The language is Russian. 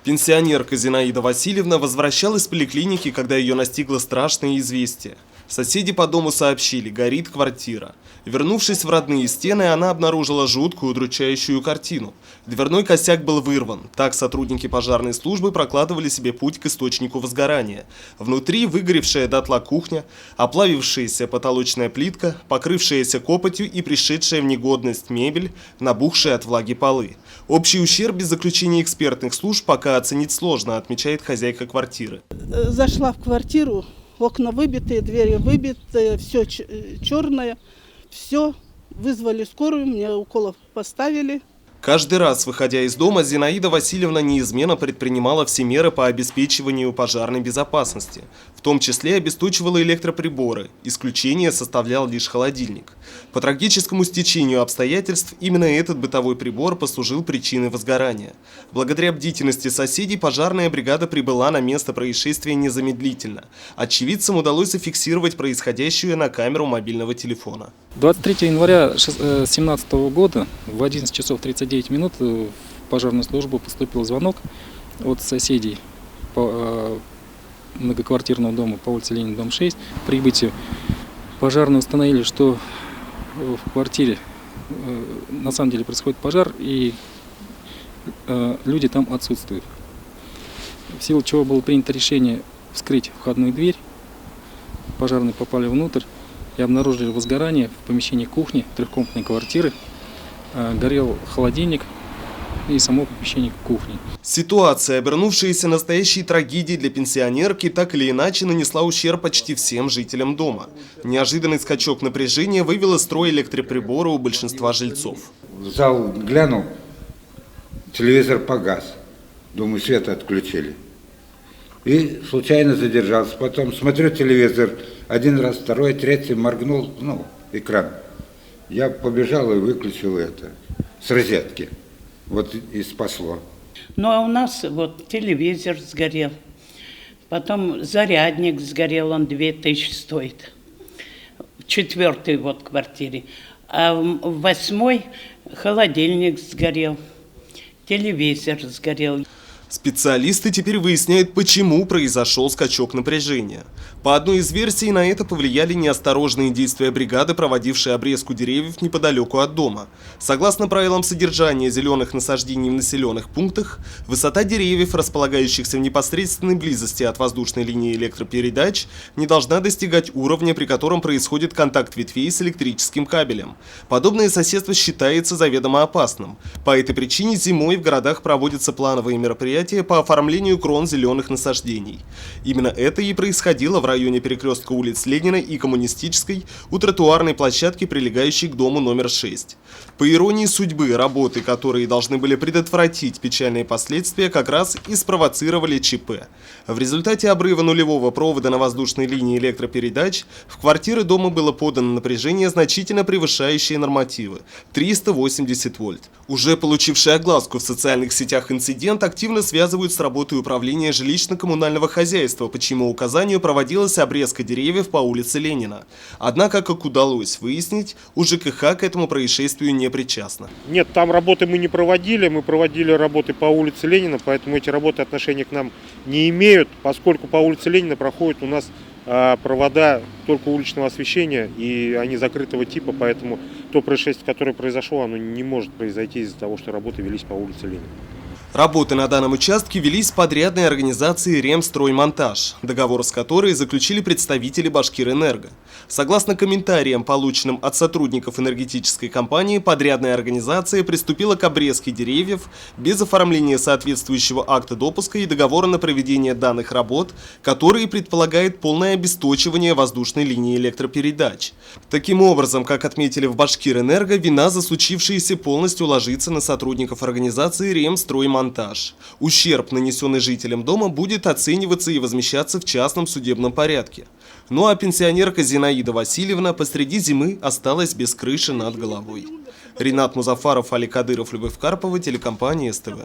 Пенсионерка Зинаида Васильевна возвращалась в поликлинике, когда ее настигло страшное известие. Соседи по дому сообщили: горит квартира. Вернувшись в родные стены, она обнаружила жуткую, удручающую картину. Дверной косяк был вырван. Так сотрудники пожарной службы прокладывали себе путь к источнику возгорания. Внутри выгоревшая дотла кухня, оплавившаяся потолочная плитка, покрывшаяся копотью и пришедшая в негодность мебель, набухшие от влаги полы. Общий ущерб без заключения экспертных служб пока оценить сложно, отмечает хозяйка квартиры. Зашла в квартиру, окна выбитые, двери выбитые, все черное, все. Вызвали скорую, мне уколов поставили. Каждый раз, выходя из дома, Зинаида Васильевна неизменно предпринимала все меры по обеспечиванию пожарной безопасности. В том числе обесточивала электроприборы, исключение составлял лишь холодильник. По трагическому стечению обстоятельств именно этот бытовой прибор послужил причиной возгорания. Благодаря бдительности соседей пожарная бригада прибыла на место происшествия незамедлительно. Очевидцам удалось зафиксировать происходящее на камеру мобильного телефона. 23 января 2017 года в 11 часов 39 минут в пожарную службу поступил звонок от соседей по многоквартирного дома по улице Ленина, дом 6. По прибытию пожарные установили, что в квартире на самом деле происходит пожар и люди там отсутствуют. В силу чего было принято решение вскрыть входную дверь. Пожарные попали внутрь и обнаружили возгорание в помещении кухни трехкомнатной квартиры. Горел холодильник и само помещение кухни. Ситуация, обернувшаяся настоящей трагедией для пенсионерки, так или иначе нанесла ущерб почти всем жителям дома. Неожиданный скачок напряжения вывел из строя электроприборы у большинства жильцов. В зал глянул, телевизор погас. Думаю, свет отключили. И случайно задержался. Потом смотрю телевизор, один раз, второй, третий, моргнул, экран. Я побежал и выключил это с розетки. Вот и спасло. Ну а у нас вот телевизор сгорел. Потом зарядник сгорел, он 2000 стоит. В 4-й вот квартире. А в 8-й холодильник сгорел. Телевизор сгорел. Специалисты теперь выясняют, почему произошел скачок напряжения. По одной из версий, на это повлияли неосторожные действия бригады, проводившей обрезку деревьев неподалеку от дома. Согласно правилам содержания зеленых насаждений в населенных пунктах, высота деревьев, располагающихся в непосредственной близости от воздушной линии электропередач, не должна достигать уровня, при котором происходит контакт ветвей с электрическим кабелем. Подобное соседство считается заведомо опасным. По этой причине зимой в городах проводятся плановые мероприятия по оформлению крон зеленых насаждений. Именно это и происходило в районе перекрестка улиц Ленина и Коммунистической у тротуарной площадки, прилегающей к дому номер 6. По иронии судьбы, работы, которые должны были предотвратить печальные последствия, как раз и спровоцировали ЧП. В результате обрыва нулевого провода на воздушной линии электропередач в квартиры дома было подано напряжение, значительно превышающее нормативы – 380 вольт. Уже получивший огласку в социальных сетях инцидент активно связывают с работой управления жилищно-коммунального хозяйства, по чьему указанию проводилась обрезка деревьев по улице Ленина. Однако, как удалось выяснить, у ЖКХ к этому происшествию не причастна. Нет, там работы мы не проводили, мы проводили работы по улице Ленина, поэтому эти работы отношения к нам не имеют, поскольку по улице Ленина проходят у нас провода только уличного освещения, и они закрытого типа, поэтому то происшествие, которое произошло, оно не может произойти из-за того, что работы велись по улице Ленина. Работы на данном участке велись подрядной организацией «Ремстроймонтаж», договор с которой заключили представители Башкирэнерго. Согласно комментариям, полученным от сотрудников энергетической компании, подрядная организация приступила к обрезке деревьев без оформления соответствующего акта допуска и договора на проведение данных работ, которые предполагают полное обесточивание воздушной линии электропередач. Таким образом, как отметили в Башкирэнерго, вина за случившееся полностью ложится на сотрудников организации «Ремстроймонтаж». Ущерб, нанесенный жителям дома, будет оцениваться и возмещаться в частном судебном порядке. Ну а пенсионерка Зинаида Васильевна посреди зимы осталась без крыши над головой. Ринат Музафаров, Али Кадыров, Любовь Карпова, телекомпания СТВ.